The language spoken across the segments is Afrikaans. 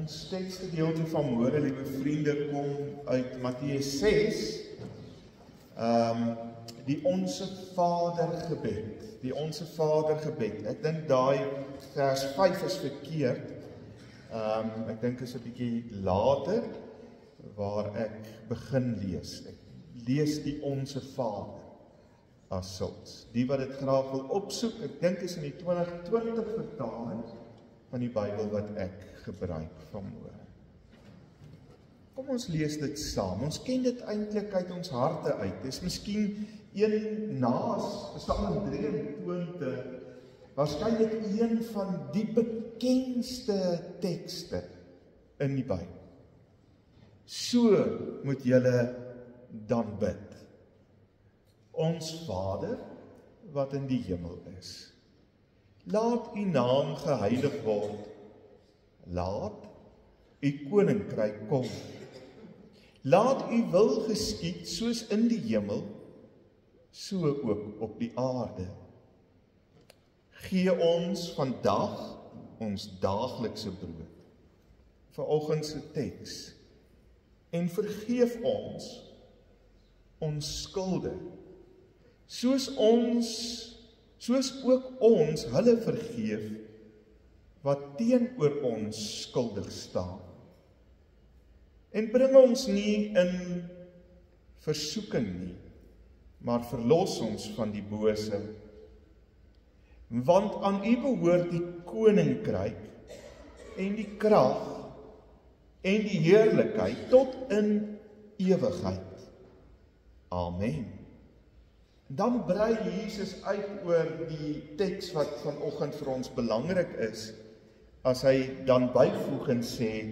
Ons tekstgedeelte van môre, liewe vriende, kom uit Matteus 6, die Onse Vader gebed. Die Onse Vader gebed. Ek dink daai vers 5 is verkeerd. Ek dink is 'n bietjie later waar ek begin lees. Ek lees die Onse Vader as sulks. Die wat dit graag wil opsoek, ek dink is in die 2020 vertaling van die Bybel wat ek gebruik vanmôre. Kom ons lees dit saam. Ons ken dit eintlik uit ons harte uit. Dis miskien een naas Psalm 23, waarskynlik een van die bekendste tekste in die Bybel. So moet julle dan bid. Ons Vader wat in die hemel is, laat u naam geheilig word. Laat u koninkryk kom. Laat u wil geskied soos in die hemel, so ook op die aarde. Gee ons vandag ons daaglikse brood. Vanoggend se teks. En vergeef ons skulde, soos ook ons hulle vergeef wat teenoor ons skuldig staan. En bring ons nie in versoeking nie, maar verlos ons van die bose. Want aan u behoort die koninkryk en die krag en die heerlikheid tot in ewigheid. Amen. Dan brei Jesus uit oor die teks wat vanoggend vir ons belangrik is, as hy dan byvoeg en sê,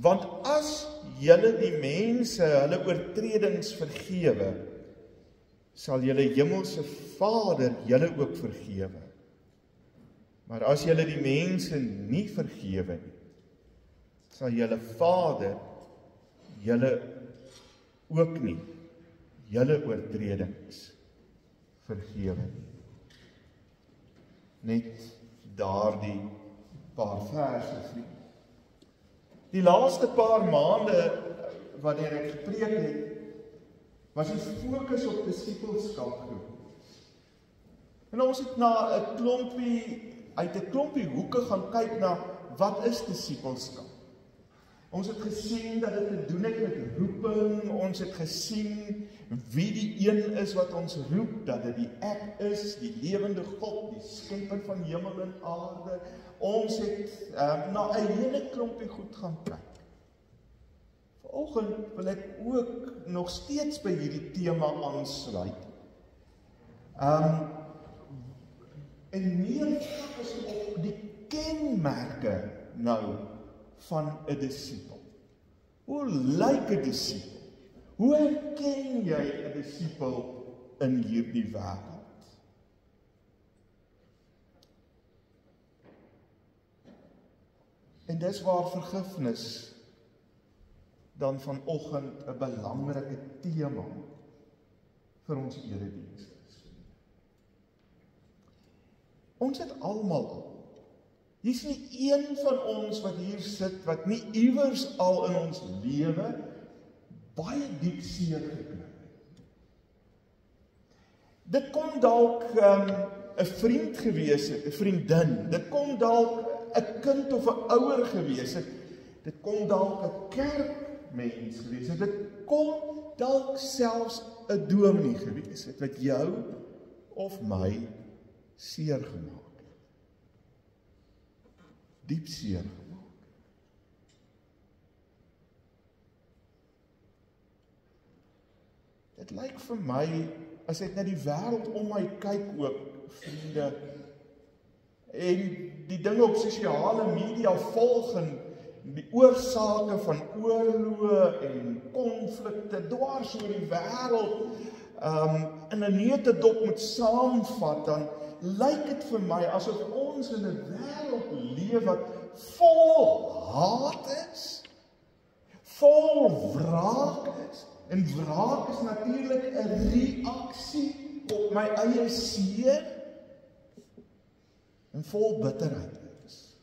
want as julle die mense hulle oortredings vergewe, sal julle hemelse Vader julle ook vergewe. Maar as julle die mense nie vergewe nie, sal julle Vader julle ook nie julle oortredings vergewe nie. Net daardie paar verse. Die laaste paar maande wanneer ek gepreek het, was die fokus op disippelskap gewees. En ons het uit 'n klompie hoeke gaan kyk na wat is disippelskap. Ons het gesien dat dit te doen het met roeping, ons het gesien wie die een is wat ons roep, dat dit die Ek is, die lewende God, die skepper van hemel en aarde. Ons het na 'n hele klompie goed gaan kyk. Vanoggend wil ek ook nog steeds by hierdie tema aansluit. En meer fokus op die kenmerke nou van 'n disipel. Hoe lyk 'n disipel? Hoe herken jy 'n disipel in hierdie wêreld? En dis waar vergifnis dan vanoggend 'n belangrike tema vir ons erediens is. Ons het almal, hier's nie een van ons wat hier sit, wat nie iewers al in ons lewe baie diep seer gekry het. Dit kon dalk 'n vriend gewees het, 'n vriendin. Dit kon dalk 'n kind of 'n ouer gewees het. Dit kon dalk 'n kerkmens gewees het. Dit kon dalk selfs 'n dominee gewees het wat jou of my seer gemaak het. Diep seer gemaak. Dit lyk vir my, as ek na die wêreld om my kyk ook, vriende, en die dinge op sosiale media volg en die oorsake van oorloë en konflikte dwars oor die wêreld in 'n neutedop moet saamvat, dan lyk dit vir my asof ons in 'n wêreld leef wat vol haat is, vol wraak is. En wraak is natuurlik 'n reaksie op my eie seer en vol bitterheid is.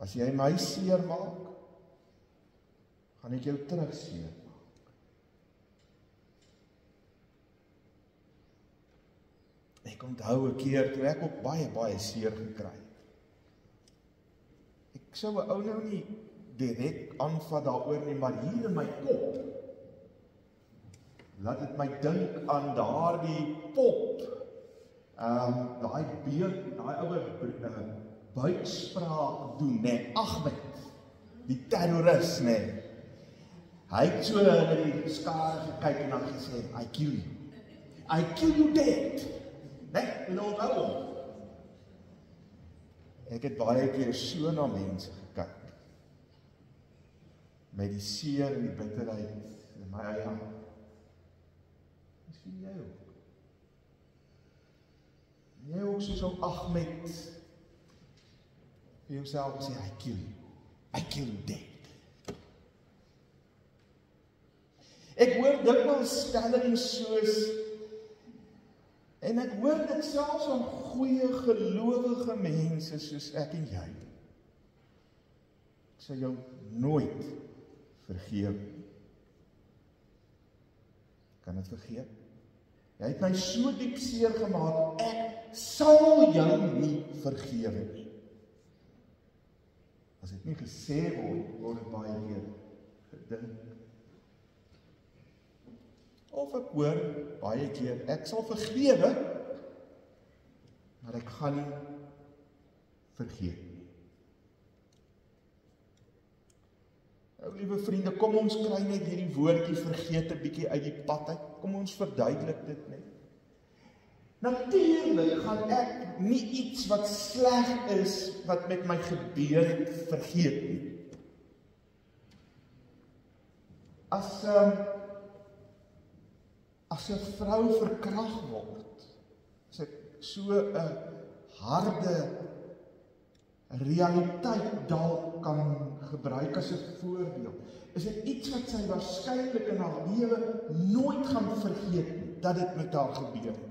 As jy my seer maak, gaan ek jou terug seer maak. Ek onthou 'n keer toe ek ook baie seer gekry het. Ek sou 'n ou nou nie direk aanvat daaroor nie, maar hier in my kop laat dit my dink aan daardie pop, daai beeld, daai ouer buikspraak doen, nee, Ahmed, die terrorist, nee. Hy het so in die skare gekyk en dan gesê, I kill you dead. Nee, en onthou hom. Ek het baie keer so na mense gekyk, met die seer en die bitterheid in my eie hart. Miskien jy ook. Jy ook soos ou Ahmed vir jouself sê, I kill you dead. Ek hoor dikwels stellings soos, en ek hoor dit selfs van goeie gelowige mense soos ek en jy. Ek sal jou nooit vergeef. Kan dit vergeet? Jy het my so diep seer gemaak, ek sal jou nie vergewe nie. As dit nie gesê word dit baie keer gedink. Of ek hoor baie keer, ek sal vergewe, maar ek gaan nie vergeet nie. Nou, liewe vriende, kom ons kry net hierdie woordjie vergeet 'n bietjie uit die pad uit. Kom ons verduidelik dit net. Natuurlik gaan ek nie iets wat sleg is, wat met my gebeur het, vergeet nie. As 'n vrou verkragt word, as ek so 'n harde realiteit dalk kan gebruik as 'n voorbeeld, is dit iets wat sy waarskynlik in haar lewe nooit gaan vergeet nie, dat dit met haar gebeur het.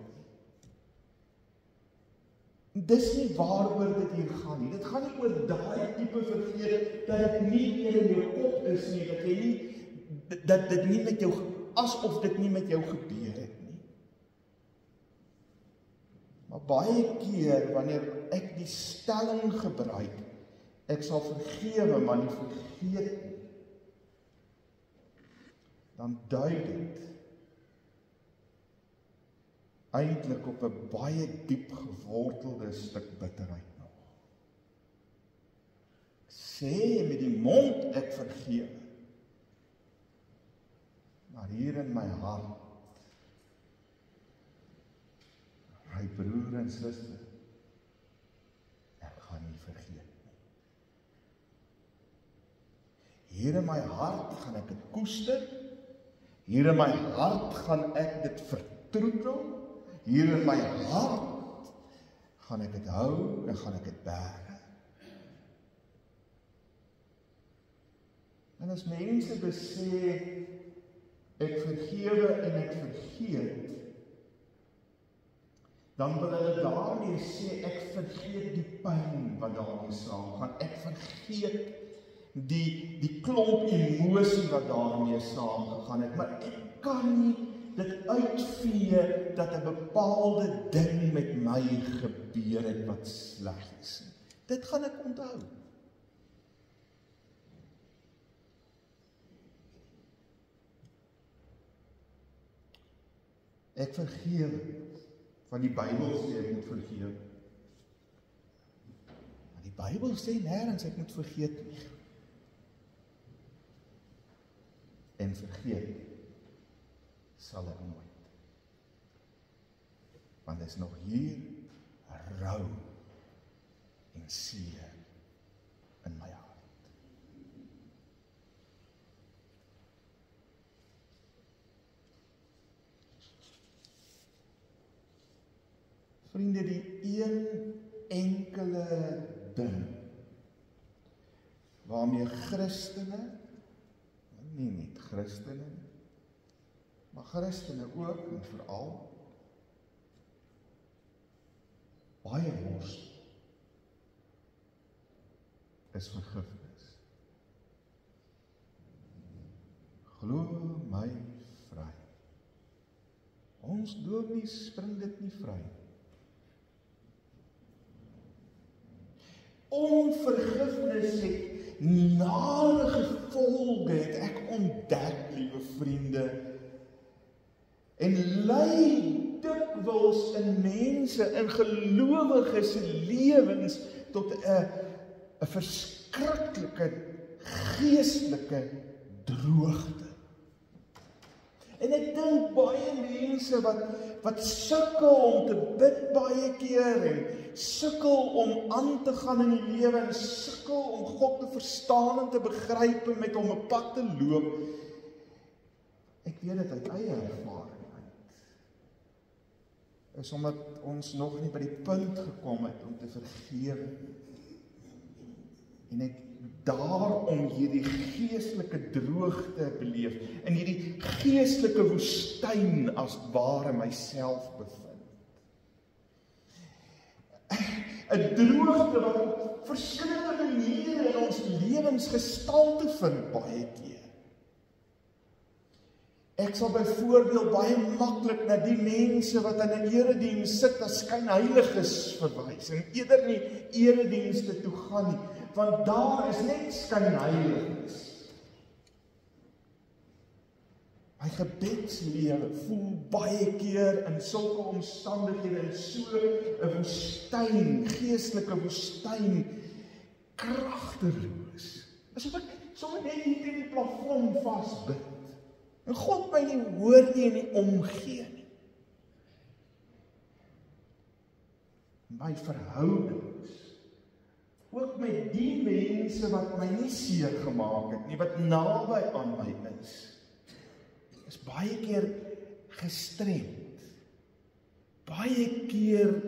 Dis nie waaroor dit hier gaan nie. Dit gaan nie oor daai tipe vergeet, dat dit nie meer in jou kop is nie, dat jy nie, dat dit nie met jou, asof dit nie met jou gebeur het nie. Maar baie keer, wanneer ek die stelling gebruik, ek sal vergewe, maar nie vergeet nie, dan dui dit eintlik op 'n baie diep gewortelde stuk bitterheid nog. Sê met die mond ek vergewe, maar hier in my hart, my broer en suster, ek gaan nie vergeet nie. Hier in my hart gaan ek dit koester, hier in my hart gaan ek dit vertroetel, hier in my hart gaan ek dit hou en gaan ek dit bære. En as mense besê, ek vergewe en ek vergeet, dan wil hulle daarmee sê, ek vergeet die pyn wat daarmee saamgaan, ek vergeet die klomp emosie wat daarmee saamgegaan het, maar ek kan nie dit uitvee dat 'n bepaalde ding met my gebeur het wat sleg is. Dit gaan ek onthou. Ek vergewe, want die Bybel sê ek moet vergewe. Maar die Bybel sê nêrens ek moet vergeet nie. En vergeet sal ek nooit. Want is nog hier rou en seer in my hart. Vriende, die een enkele ding waarmee Christene, nie net Christene, maar Christene ook en veral baie worstel is vergifnis. Glo my vry. Ons dominees bring dit nie vry. Onvergifnis het nare gevolge, het ek ontdek, liewe vriende, en lei dikwels in mense, in gelowiges lewens, tot 'n verskriklike geestelike droogte. En ek dink baie mense wat sukkel om te bid baie keer, en sukkel om aan te gaan in die lewe, en sukkel om God te verstaan en te begryp en met hom 'n pad te loop. Ek weet dit uit eie ervaring uit. Is omdat ons nog nie by die punt gekom het om te vergewe. En ek daarom hierdie geestelike droogte beleef, en hierdie geestelike woestyn as ware myself bevind. 'n droogte wat op verskillende maniere in ons lewens gestalte vind baie keer. Ek sal byvoorbeeld baie maklik na die mense wat in 'n erediens sit as skynheiliges verwys, en eerder nie eredienste toe gaan nie, want daar is net skynheiliges. My gebedslewe voel baie keer in sulke omstandighede in so 'n woestyn, geestelike woestyn, kragteloos. Asof ek sommer net hier teen die plafon vasbid. En God my nie hoor nie en nie omgee nie. My verhoudings, ook met die mense wat my nie seer gemaak het nie, wat naby aan my is baie keer gestremd, baie keer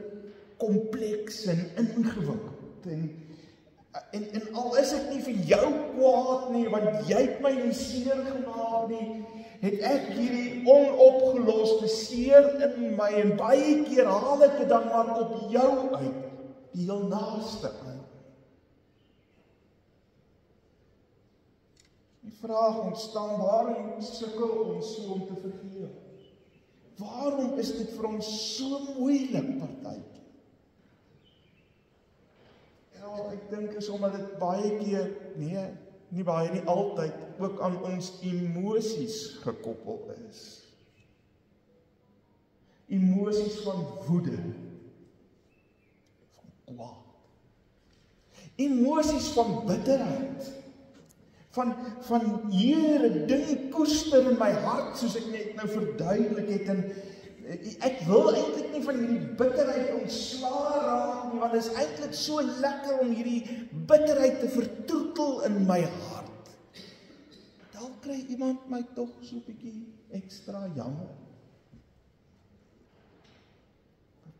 kompleks en ingewikkeld, en al is ek nie vir jou kwaad nie, want jy het my nie seer gemaak nie, het ek hierdie onopgeloste seer in my, en baie keer haal ek dit dan maar op jou uit, die heel naaste aan. Die vraag ontstaan, waarom sukkel ons so om te vergewe? Waarom is dit vir ons so moeilik partytjie? Ja, ek dink is omdat dit baie keer, nie baie nie altyd, ook aan ons emosies gekoppel is. Emosies van woede, van kwaad, emosies van bitterheid, van Here, ding koester in my hart, soos ek net nou verduidelik het, en ek wil eintlik nie van hierdie bitterheid ontslae raak nie, want dit is eintlik so lekker om hierdie bitterheid te vertroetel in my hart. Dan kry iemand my tog so 'n bietjie ekstra jammer.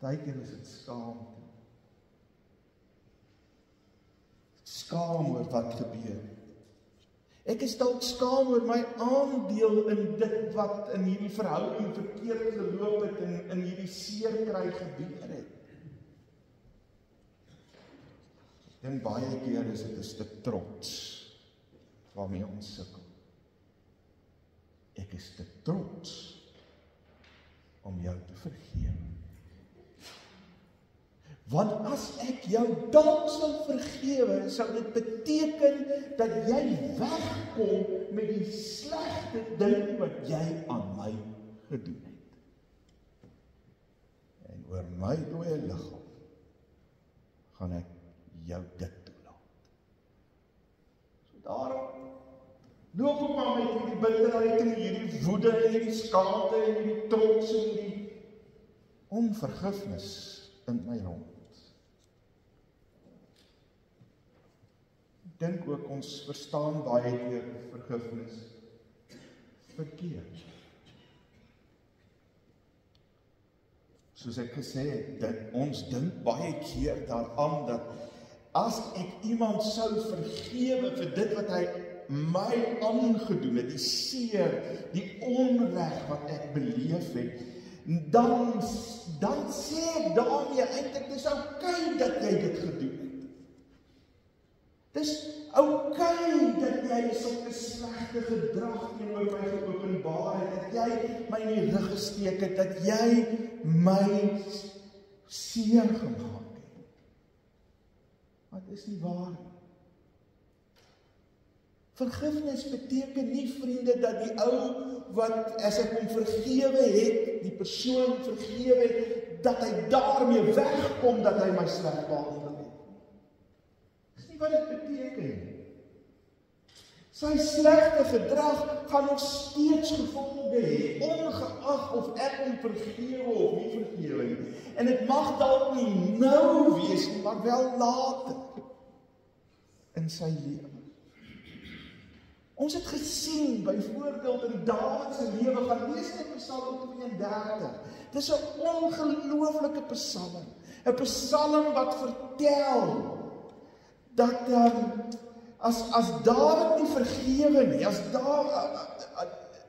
Partykeer is dit skaamte. Skaam oor wat gebeur. Ek is dalk skaam oor my aandeel in dit wat in hierdie verhouding verkeerd geloop het en in hierdie seerkry gebeur het. Ek dink baie keer is dit 'n stuk trots waarmee ons sukkel. Ek is te trots om jou te vergewe. Want as ek jou dalk sou vergewe, sou dit beteken dat jy wegkom met die slegte ding wat jy aan my gedoen het. En oor my dooie liggaam gaan ek jou dit toelaat. So daarom loop ek maar met hierdie bitterheid en hierdie woede en hierdie skaamte en hierdie trots en hierdie onvergifnis in my rond. Ek dink ook ons verstaan baie keer vergifnis verkeerd. Soos ek gesê het, ons dink baie keer daaraan dat as ek iemand sou vergewe vir dit wat hy my aangedoen het, die seer, die onreg wat ek beleef het, dan sê ek daarmee eintlik, dis oukei dat jy dit gedoen het. Dis oukei dat jy sulke slegte gedrag teenoor my geopenbaar het, dat jy my in die rug gesteek het, dat jy my seer gemaak het. Maar dit is nie waar nie. Vergifnis beteken nie, vriende, dat die ou wat as ek hom vergewe het, die persoon vergewe het, dat hy daarmee wegkom dat hy my sleg behandel het. Dis nie wat dit beteken nie. Sy slegte gedrag gaan nog steeds gevolge hê, ongeag of ek hom vergewe of nie vergewe nie. En dit mag dalk nie nou wees nie, maar wel later in sy lewe. Ons het gesien, byvoorbeeld in Dawid se lewe, gaan lees in Psalm 32. Dis 'n ongelooflike psalm. 'n Psalm wat vertel dat as Dawid nie vergewe nie,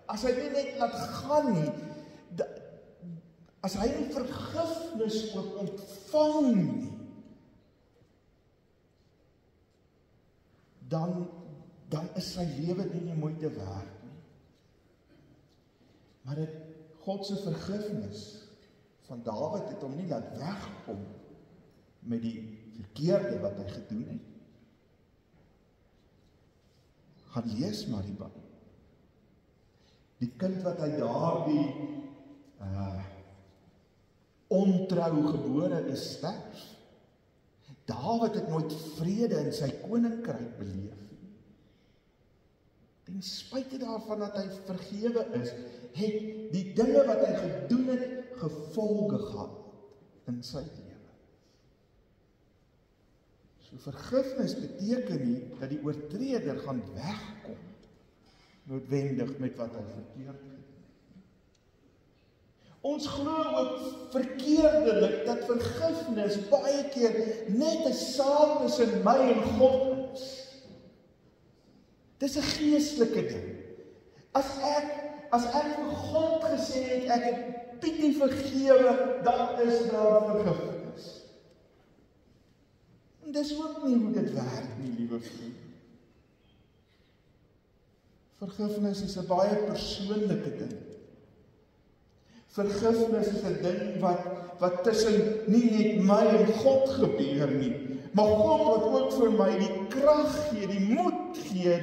as hy nie net laat gaan nie, as hy nie vergifnis ook ontvang nie, dan is sy lewe nie moeite werd nie. Maar God se vergifnis van Dawid het hom nie laat wegkom met die verkeerde wat hy gedoen het. Gaan lees maar die Bybel. Die kind wat hy daardie ontrou gebore is, sterf. Dawid het nooit vrede in sy koninkryk beleef. Ten spyte daarvan dat hy vergewe is, het die dinge wat hy gedoen het, gevolge gehad in sy lewe. So vergifnis beteken nie dat die oortreder gaan wegkom noodwendig met wat hy verkeerd gedoen het. Ons glo ook verkeerdelik dat vergifnis baie keer net 'n saak tussen my en God is. Dis 'n geestelike ding. As ek vir God gesê het, ek het Pietie vergewe, dan is daar vergifnis. En dis ook nie hoe dit werk nie, liewe vriend. Vergifnis is 'n baie persoonlike ding. Vergifnis is 'n ding wat tussen nie net my en God gebeur nie, maar God wat ook vir my die krag gee, die moed gee,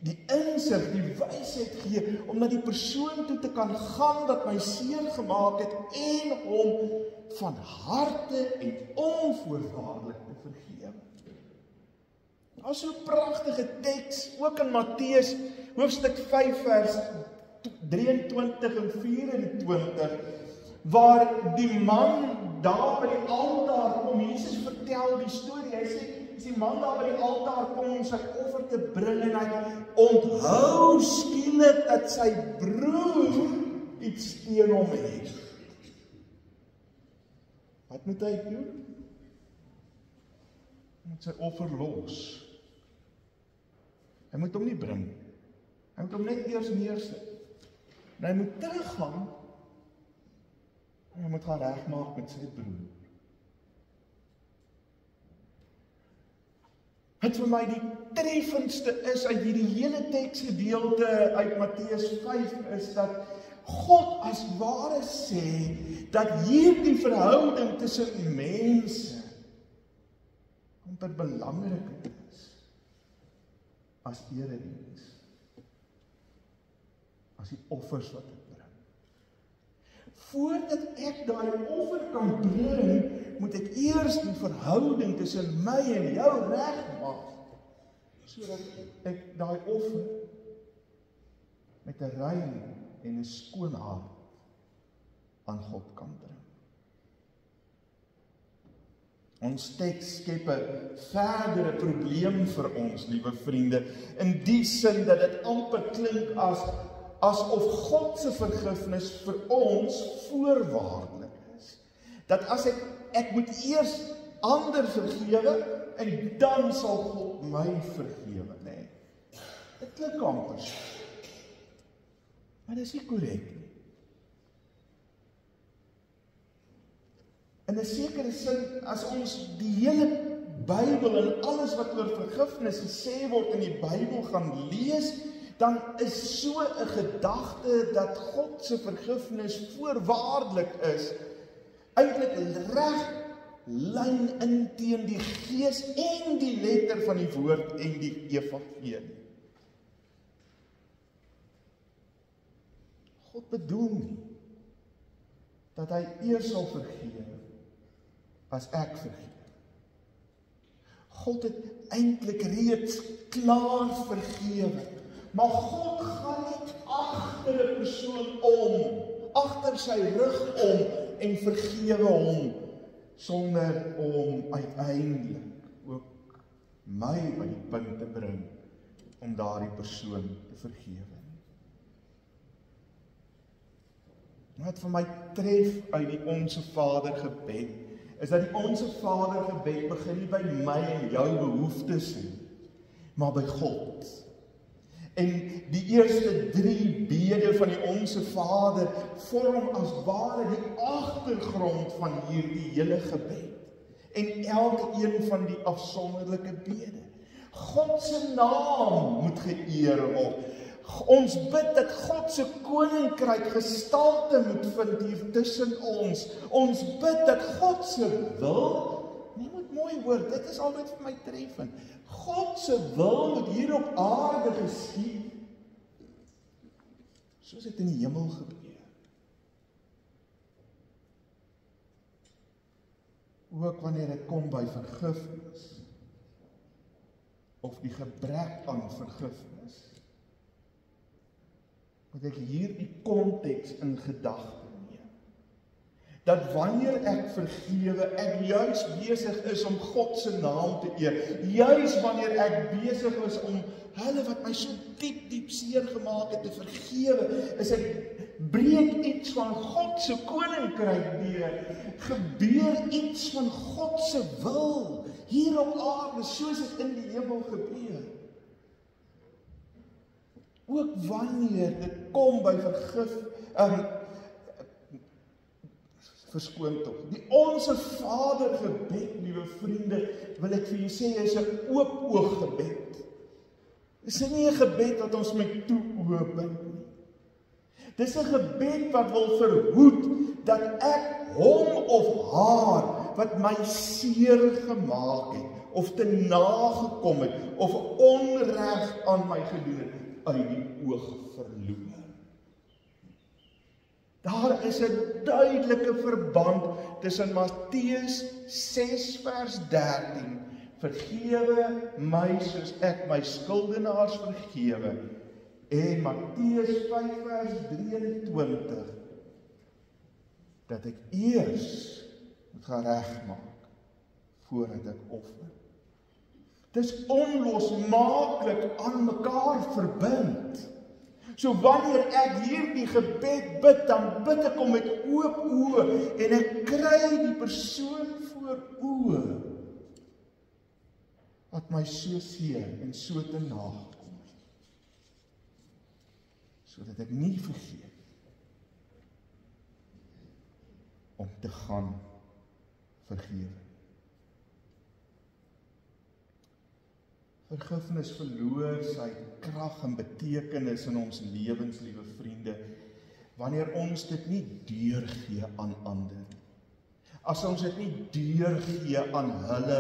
die insig, die wysheid gee, om na die persoon toe te kan gaan wat my seer gemaak het, en hom van harte en onvoorwaardelik te vergewe. Daar is so 'n pragtige teks, ook in Matteus, hoofstuk 5, vers 23 en 24, waar die man daar by die altaar kom. Jesus vertel die storie. Hy sê, as die man daar by die altaar kom om sy offer te bring, en hy onthou skielik dat sy broer iets teen hom het. Wat moet hy doen? Hy moet sy offer los. Hy moet hom nie bring. Hy moet hom net eers neersit. En hy moet teruggaan, en hy moet gaan regmaak met sy broer. Wat vir my die treffendste is uit hierdie hele teksgedeelte uit Matteus 5 is dat God as ware sê dat hierdie verhouding tussen mense amper belangriker is as erediens, as die offers wat ek bring. Voordat ek daai offer kan bring, moet ek eers die verhouding tussen my en jou regmaak, sodat ek daai offer met 'n rein en 'n skoon hart aan God kan bring. Ons teks skep 'n verdere probleem vir ons, liewe vriende, in die sin dat dit amper klink asof God se vergifnis vir ons voorwaardelik is. Dat as ek moet eers ander vergewe, en dan sal God my vergewe, nee. Dit klink amper so. Maar dit is nie korrek nie. In 'n sekere sin, as ons die hele Bybel en alles wat oor vergifnis gesê word in die Bybel gaan lees, dan is so 'n gedagte dat God se vergifnis voorwaardelik is, eintlik reg lyn in teen die gees en die letter van die woord en die evangelie. God bedoel nie dat hy eers sal vergewe as ek vergewe. God het eintlik reeds klaar vergewe, maar God gaan nie agter 'n persoon om, agter sy rug om en vergewe hom, sonder om uiteindelik ook my by die punt te bring om daardie persoon te vergewe. Wat vir my tref uit die Onse Vader gebed, is dat die Onse Vader gebed begin nie by my en jou behoeftes nie, maar by God. En die eerste 3 bede van die Onse Vader vorm as ware die agtergrond van hierdie hele gebed. En elke een van die afsonderlike bede. God se naam moet geëer word. Ons bid dat God se koninkryk gestalte moet vind hier tussen ons. Ons bid dat God se wil, nie moet mooi hoor, dit is altyd vir my treffend. God se wil moet hier op aarde geskied, soos dit in die hemel gebeur. Ook wanneer dit kom by vergifnis, of die gebrek aan vergifnis, moet ek hier die konteks in gedagte neem. Dat wanneer ek vergewe, ek juis besig is om God se naam te eer. Juis wanneer ek besig is om hulle wat my so diep seer gemaak het te vergewe, is ek breek iets van God se koninkryk deur. Gebeur iets van God se wil hier op aarde, soos dit in die hemel gebeur. Ook wanneer dit kom by verskoon tog. Die Onse Vader gebed, liewe vriende, wil ek vir julle sê, is 'n oop oog gebed. Dis nie 'n gebed wat ons met toe oop bid nie. Dis 'n gebed wat wil verhoed dat ek hom of haar wat my seer gemaak het, of te nagekom het, of onreg aan my gedoen het, uit die oog verloor. Daar is 'n duidelike verband tussen Matteus 6 vers 13, vergewe my soos ek my skuldenaars vergewe, en Matteus 5 vers 23, dat ek eers moet gaan regmaak voordat ek offer. Dis onlosmaaklik aan mekaar verbind. So wanneer ek hierdie gebed bid, dan bid ek hom met oop oë en ek kry die persoon voor oë wat my so seer en so te nagekom het, sodat ek nie vergeet om te gaan vergewe. Vergifnis verloor sy krag en betekenis in ons lewens, liewe vriende, wanneer ons dit nie deurgee aan ander. As ons dit nie deurgee aan hulle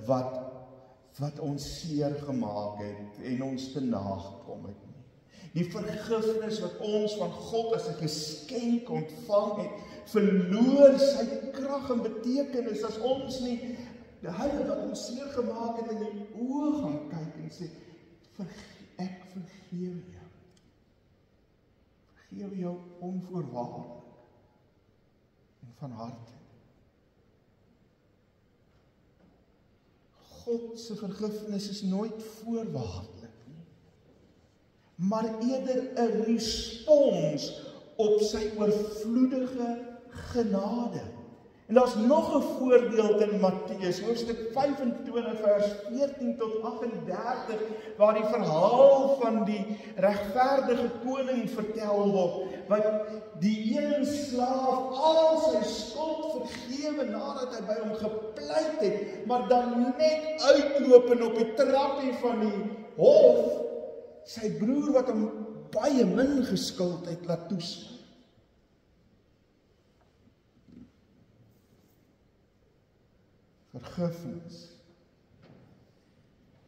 wat ons seer gemaak het en ons te nagekom het nie. Die vergifnis wat ons van God as 'n geskenk ontvang het, verloor sy krag en betekenis as ons nie hulle wat ons seer gemaak het in die oë gaan kyk en sê, ek vergewe jou. Vergewe jou onvoorwaardelik en van harte. God se vergifnis is nooit voorwaardelik nie, maar eerder 'n respons op sy oorvloedige genade. En daar's nog 'n voorbeeld in Matteus, hoofstuk 25 vers 14 tot 38, waar die verhaal van die regverdige koning vertel word, wat die een slaaf al sy skuld vergewe nadat hy by hom gepleit het, maar dan net uitloop en op die trappie van die hof sy broer wat hom baie min geskuld het laat toesluit. Vergifnis.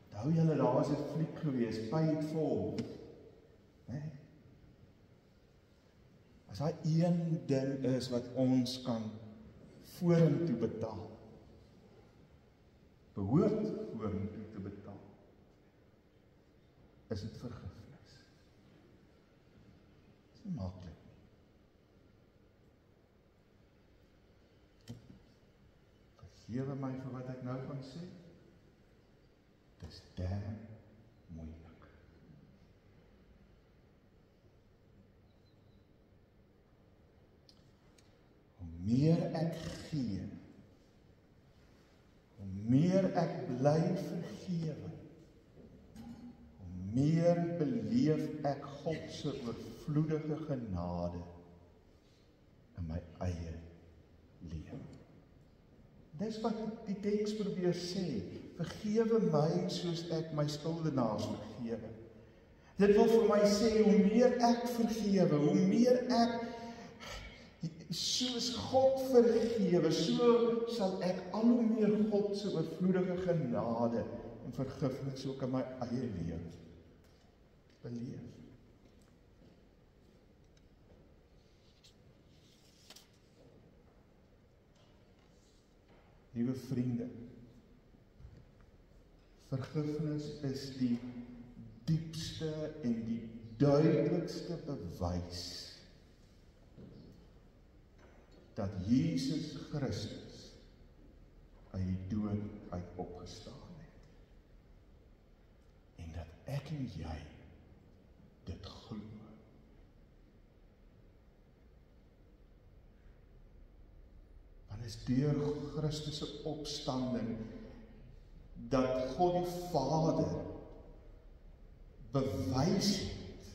Onthou julle, daar was 'n fliek gewees, Pay It Forward. Nee. As daar een ding is wat ons kan vorentoe betaal, behoort vorentoe te betaal, is dit vergifnis. Dit is nie maklik. Vergewe my vir wat ek nou gaan sê. Dit is damn moeilik. Hoe meer ek gee, hoe meer ek bly vergewe, hoe meer beleef ek God se oorvloedige genade in my eie lewe. Dis wat die teks probeer sê, vergewe my soos ek my skuldenaars vergewe. Dit wil vir my sê, hoe meer ek vergewe, hoe meer ek soos God vergewe, so sal ek al hoe meer God se oorvloedige genade en vergifnis ook in my eie lewe beleef. Liewe vriende, vergifnis is die diepste en die duidelikste bewys dat Jesus Christus uit die dood uit opgestaan het. En dat ek en jy dit glo. Want is deur Christus se opstanding dat God die Vader bewys het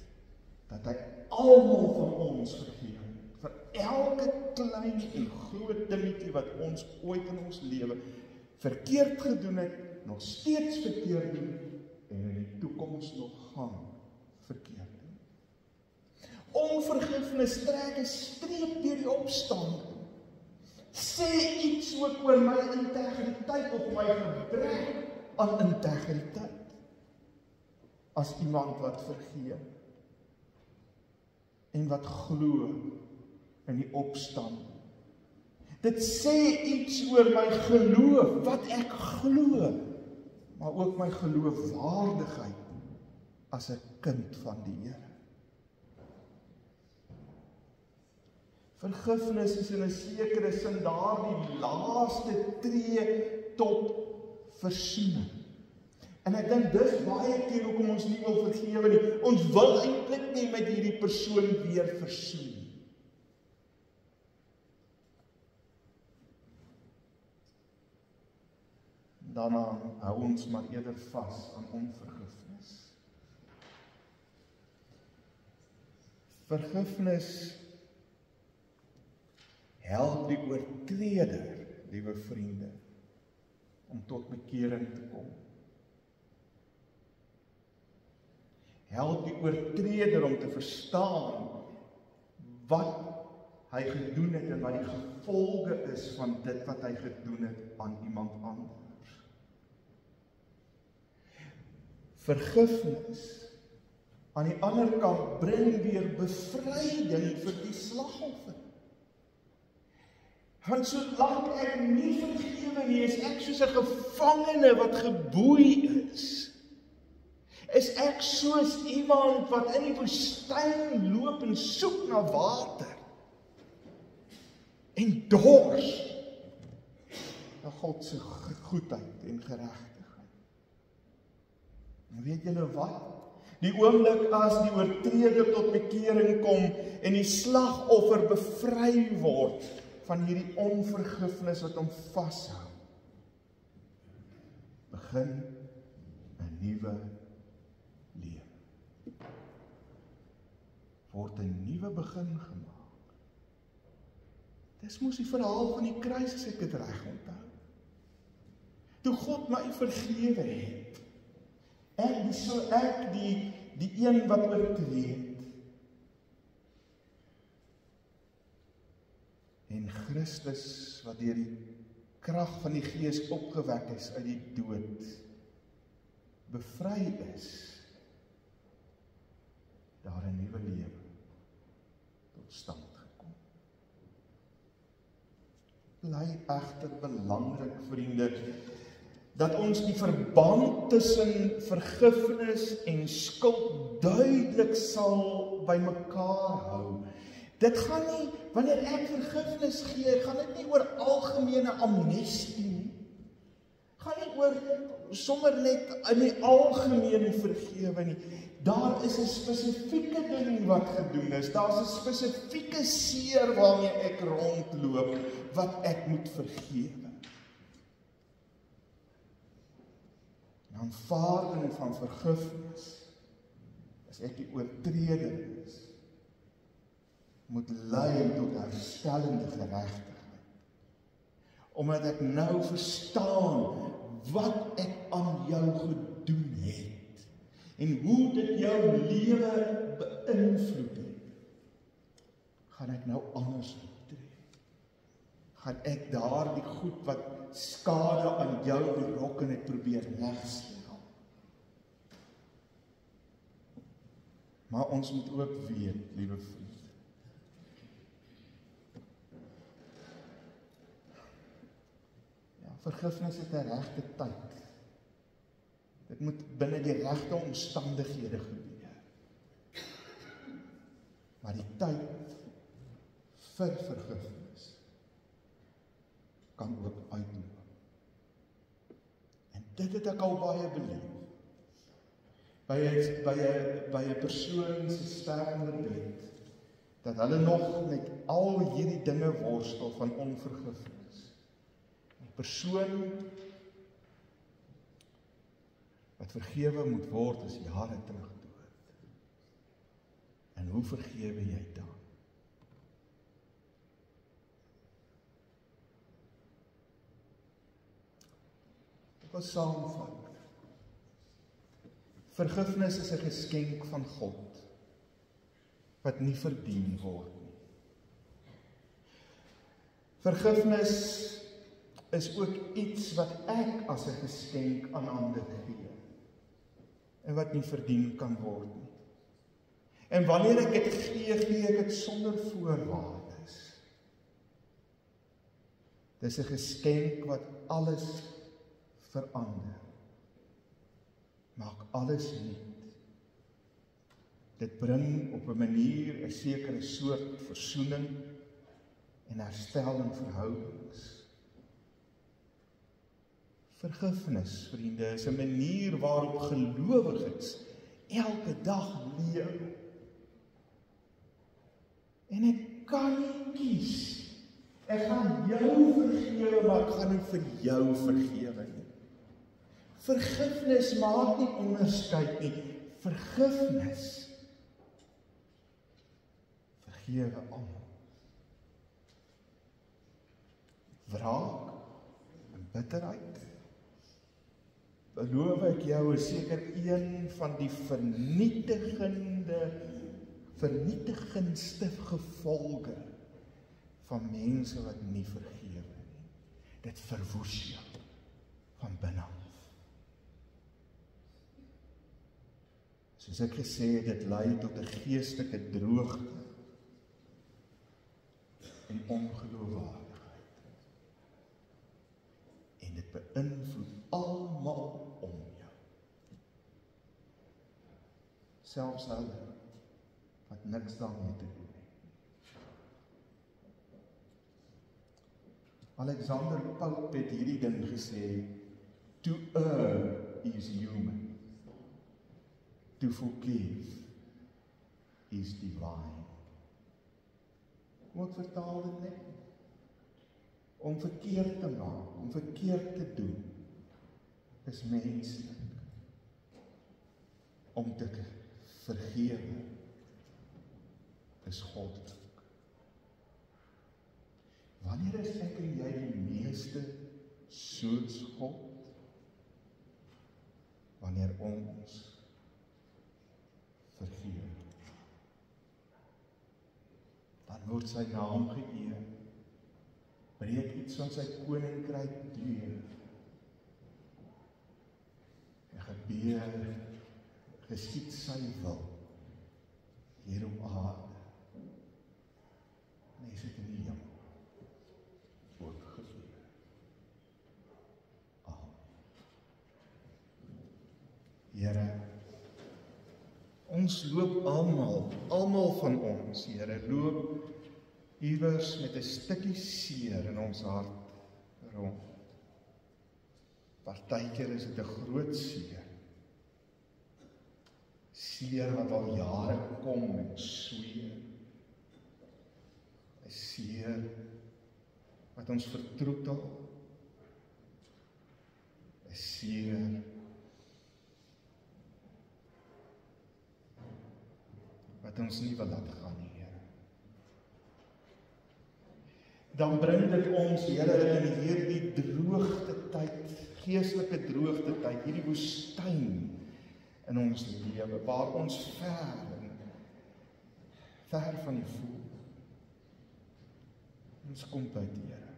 dat hy almal van ons vergewe het, vir elke klein en groot dingetjie wat ons ooit in ons lewe verkeerd gedoen het, nog steeds verkeerd doen en in die toekoms nog gaan verkeerd doen. Onvergifnis trek 'n streep deur die opstanding. Sê iets ook oor my integriteit of my gebrek aan integriteit as iemand wat vergeef en wat glo in die opstanding. Dit sê iets oor my geloof, wat ek glo, maar ook my geloofwaardigheid as 'n kind van die Here. Vergifnis is in 'n sekere sin daardie laaste tree tot versoening. En ek dink dis baie keer hoekom ons nie wil vergewe nie. Ons wil eintlik nie met hierdie persoon weer versoen nie. Dan hou ons maar eerder vas aan onvergifnis. Vergifnis help die oortreder, liewe vriende, om tot bekering te kom. Help die oortreder om te verstaan wat hy gedoen het en wat die gevolge is van dit wat hy gedoen het aan iemand anders. Vergifnis aan die ander kant bring weer bevryding vir die slagoffer. Want solank ek nie vergewe nie, is ek soos 'n gevangene wat geboei is. Is ek soos iemand wat in die woestyn loop en soek na water en dors na God se goedheid en geregtigheid. En weet julle wat? Die oomblik as die oortreder tot bekering kom en die slagoffer bevry word van hierdie onvergifnis wat hom vashou, begin 'n nuwe lewe. Word 'n nuwe begin gemaak. Dis mos die verhaal van die kruis, as ek dit reg onthou. Toe God my vergewe het, ek die een wat oortree het. En Christus, wat deur die krag van die Gees opgewek is uit die dood, bevry is, daar 'n nuwe lewe tot stand gekom. Bly egter belangrik, vriende, dat ons die verband tussen vergifnis en skuld duidelik sal by mekaar hou. Dit gaan nie, wanneer ek vergifnis gee, gaan dit nie oor algemene amnestie nie. Gaan nie oor sommer net in die algemeen vergewe nie. Daar is 'n spesifieke ding wat gedoen is. Daar's 'n spesifieke seer waarmee ek rondloop, wat ek moet vergewe. Aanvaarding van vergifnis, as ek die oortreder is, moet lei tot herstellende geregtigheid. Omdat ek nou verstaan wat ek aan jou gedoen het en hoe dit jou lewe beïnvloed het, gaan ek nou anders optree. Gaan ek daardie goed wat skade aan jou berokken het probeer regstel. Maar ons moet ook weet, liewe vriende, vergifnis het 'n regte tyd. Dit moet binne die regte omstandighede gebeur. Maar die tyd vir vergifnis kan ook uitloop. En dit het ek al baie beleef. By 'n persoon se sterfende bed, dat hulle nog met al hierdie dinge worstel van onvergifnis. Persoon wat vergewe moet word is jare terug dood. En hoe vergewe jy dan? Ek wil saamvat. Vergifnis is 'n geskenk van God wat nie verdien word nie. Vergifnis is ook iets wat ek as 'n geskenk aan ander gee en wat nie verdien kan word nie. En wanneer ek dit gee ek dit sonder voorwaardes. Dis 'n geskenk wat alles verander. Maak alles nuut. Dit bring op 'n manier 'n sekere soort versoening en herstel in verhoudings. Vergifnis, vriende, is 'n manier waarop gelowiges elke dag leef. En ek kan nie kies. Ek gaan jou vergewe, maar ek gaan nie vir jou vergewe nie. Vergifnis maak nie onderskeid nie. Vergifnis vergewe almal. Wraak en bitterheid, beloof ek jou, is seker een van die vernietigendste gevolge van mense wat nie vergewe nie. Dit verwoes jou van binne af. Soos ek gesê het, dit lei tot 'n geestelike droogte en ongeloofwaardigheid. En dit beïnvloed almal om jou. Selfs hulle wat niks daarmee te doen het. Alexander Pope het hierdie ding gesê: to err is human. To forgive is divine. Kom ek vertaal dit net. om verkeerd te maak, om verkeerd te doen, is menslik. Om te vergewe, is goddelik. Wanneer is ek en jy die meeste soos God? Wanneer ons vergewe. Dan word sy naam geëer, breek iets van sy koninkryk deur, en gebeur, geskied sy wil, hier op aarde, en hy sit in die hemel, ook gebeur. Amen. Here, ons loop almal van ons, Here, loop iewers met 'n stukkie seer in ons hart rond. Partykeer is dit 'n groot seer. Seer wat al jare kom en sweer. 'n Seer wat ons vertroetel. 'n Seer wat ons nie wil laat gaan nie, Here. Dan bring dit ons, Here, in hierdie droogte tyd, geestelike droogte tyd, hierdie woestyn in ons lewe, waar ons ver van U voel. Ons kom by die Here.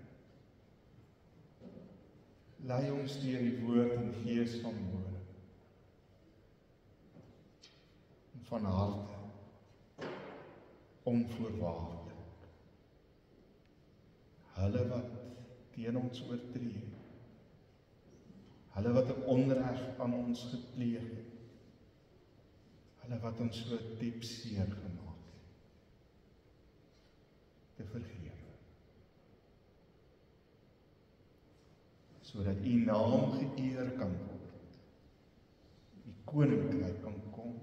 Lei ons deur die woord en gees van môre. Van harte, onvoorwaardelik. Hulle wat teen ons oortree, hulle wat 'n onreg aan ons gepleeg het, hulle wat ons so diep seer gemaak het, te vergewe. Sodat U naam geëer kan word, U koninkryk kan kom,